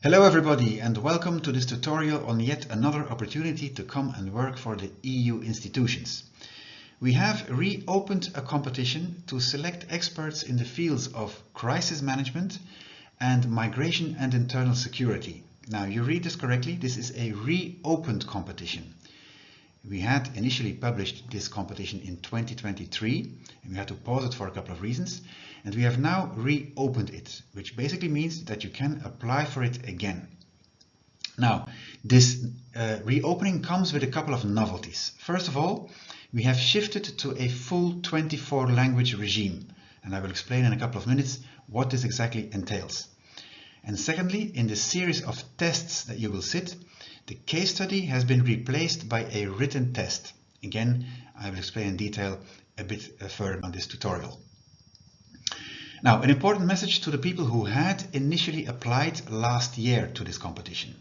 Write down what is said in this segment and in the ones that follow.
Hello everybody and welcome to this tutorial on yet another opportunity to come and work for the EU institutions. We have reopened a competition to select experts in the fields of crisis management and migration and internal security. Now you read this correctly, this is a reopened competition. We had initially published this competition in 2023 and we had to pause it for a couple of reasons, and we have now reopened it, which basically means that you can apply for it again. Now, this reopening comes with a couple of novelties. First of all, we have shifted to a full 24 language regime, and I will explain in a couple of minutes what this exactly entails. And secondly, in the series of tests that you will sit, the case study has been replaced by a written test. Again, I will explain in detail a bit further on this tutorial. Now, an important message to the people who had initially applied last year to this competition.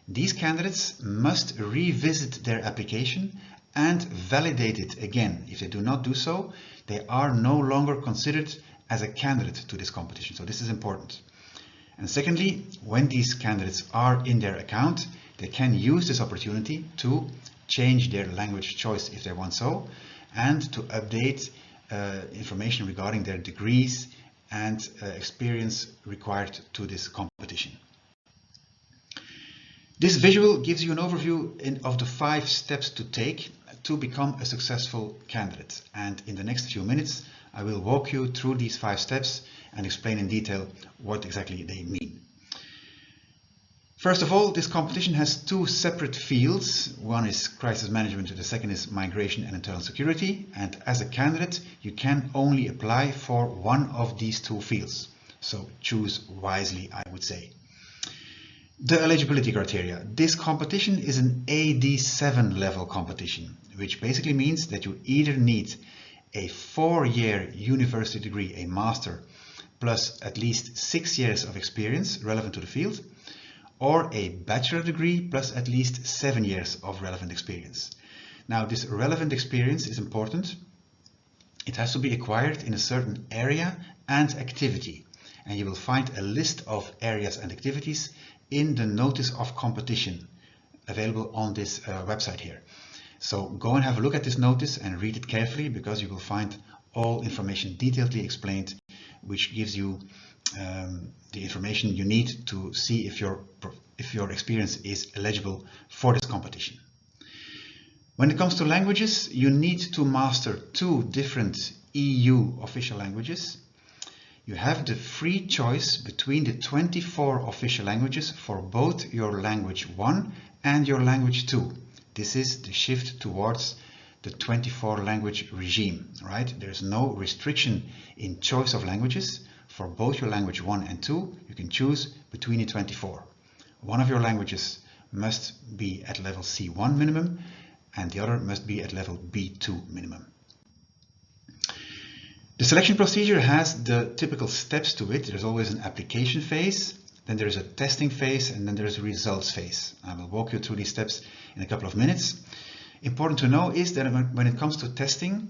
These candidates must revisit their application and validate it again. If they do not do so, they are no longer considered as a candidate to this competition. So this is important. And secondly, when these candidates are in their account, they can use this opportunity to change their language choice if they want so, and to update information regarding their degrees and experience required to this competition. This visual gives you an overview of the 5 steps to take to become a successful candidate. And in the next few minutes, I will walk you through these 5 steps and explain in detail what exactly they mean. First of all, this competition has 2 separate fields. One is crisis management, the second is migration and internal security. And as a candidate, you can only apply for one of these 2 fields. So choose wisely, I would say. The eligibility criteria. This competition is an AD7 level competition, which basically means that you either need a 4-year university degree, a master, plus at least 6 years of experience relevant to the field, or a bachelor degree plus at least 7 years of relevant experience. Now, this relevant experience is important. It has to be acquired in a certain area and activity, and you will find a list of areas and activities in the notice of competition available on this website here. So go and have a look at this notice and read it carefully, because you will find all information detailedly explained, which gives you the information you need to see if your experience is eligible for this competition. When it comes to languages, you need to master 2 different EU official languages. You have the free choice between the 24 official languages for both your language 1 and your language 2. This is the shift towards the 24 language regime, right? There's no restriction in choice of languages. For both your language 1 and 2, you can choose between the 24. One of your languages must be at level C1 minimum, and the other must be at level B2 minimum. The selection procedure has the typical steps to it. There's always an application phase, then there's a testing phase, and then there's a results phase. I will walk you through these steps in a couple of minutes. Important to know is that when it comes to testing,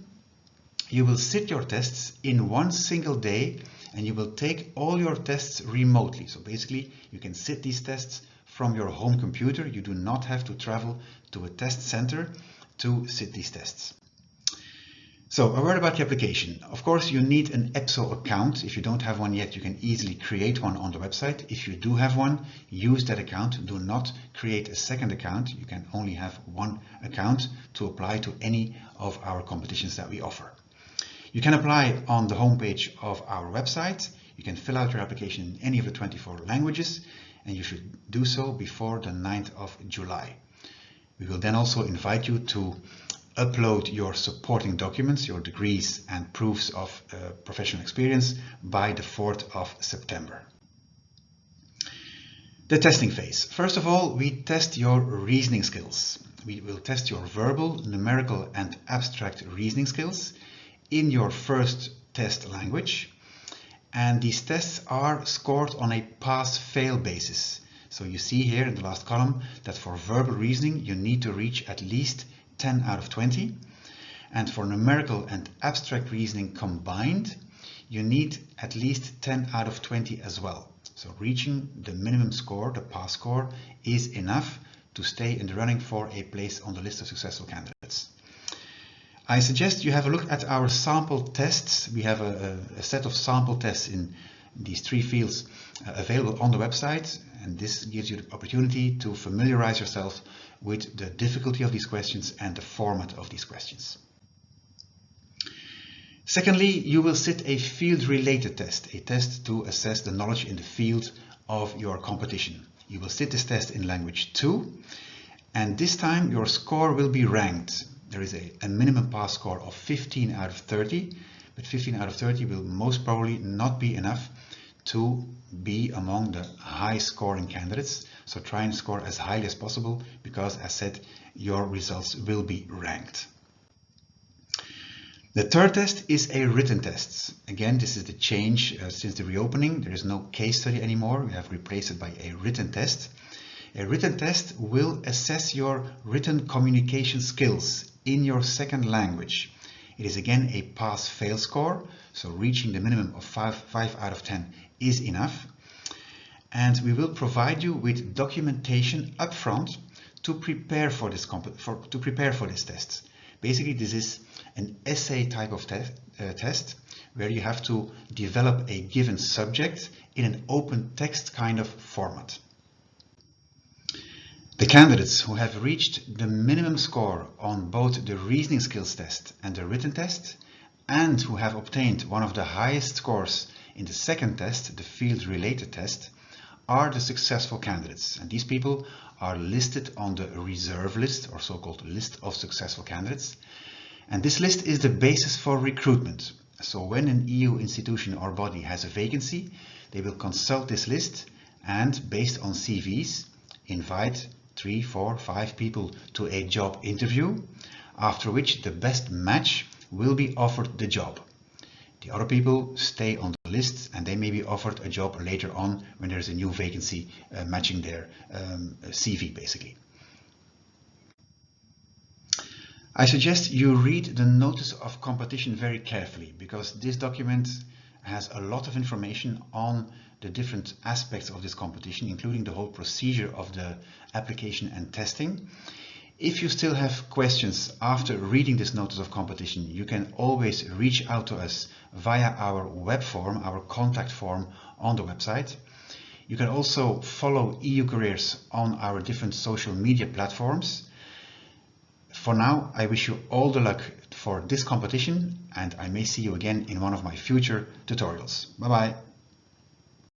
you will sit your tests in one single day, and you will take all your tests remotely. So basically, you can sit these tests from your home computer. You do not have to travel to a test center to sit these tests. So a word about the application. Of course, you need an EPSO account. If you don't have one yet, you can easily create one on the website. If you do have one, use that account. Do not create a second account. You can only have one account to apply to any of our competitions that we offer. You can apply on the homepage of our website. You can fill out your application in any of the 24 languages, and you should do so before the 9th of July. We will then also invite you to upload your supporting documents, your degrees and proofs of professional experience by the 4th of September. The testing phase. First of all, we test your reasoning skills. We will test your verbal, numerical and abstract reasoning skills in your first test language. And these tests are scored on a pass-fail basis. So you see here in the last column that for verbal reasoning, you need to reach at least 10 out of 20. And for numerical and abstract reasoning combined, you need at least 10 out of 20 as well. So reaching the minimum score, the pass score, is enough to stay in the running for a place on the list of successful candidates. I suggest you have a look at our sample tests. We have a set of sample tests in these 3 fields available on the website, and this gives you the opportunity to familiarize yourself with the difficulty of these questions and the format of these questions. Secondly, you will sit a field-related test, a test to assess the knowledge in the field of your competition. You will sit this test in language 2, and this time your score will be ranked. There is a minimum pass score of 15 out of 30, but 15 out of 30 will most probably not be enough to be among the high scoring candidates. So try and score as highly as possible, because as said, your results will be ranked. The third test is a written test. Again, this is the change since the reopening. There is no case study anymore. We have replaced it by a written test. A written test will assess your written communication skills in your second language. It is again a pass-fail score, so reaching the minimum of 5 out of 10 is enough. And we will provide you with documentation upfront to prepare for this test. Basically, this is an essay type of test where you have to develop a given subject in an open text kind of format. The candidates who have reached the minimum score on both the reasoning skills test and the written test, and who have obtained one of the highest scores in the second test, the field-related test, are the successful candidates. And these people are listed on the reserve list, or so-called list of successful candidates. And this list is the basis for recruitment. So when an EU institution or body has a vacancy, they will consult this list and, based on CVs, invite 3, 4, 5 people to a job interview, after which the best match will be offered the job. The other people stay on the list, and they may be offered a job later on when there's a new vacancy matching their CV, basically. I suggest you read the notice of competition very carefully, because this document has a lot of information on the different aspects of this competition, including the whole procedure of the application and testing. If you still have questions after reading this notice of competition, you can always reach out to us via our web form, our contact form on the website. You can also follow EU Careers on our different social media platforms. For now, I wish you all the luck for this competition, and I may see you again in one of my future tutorials. Bye bye.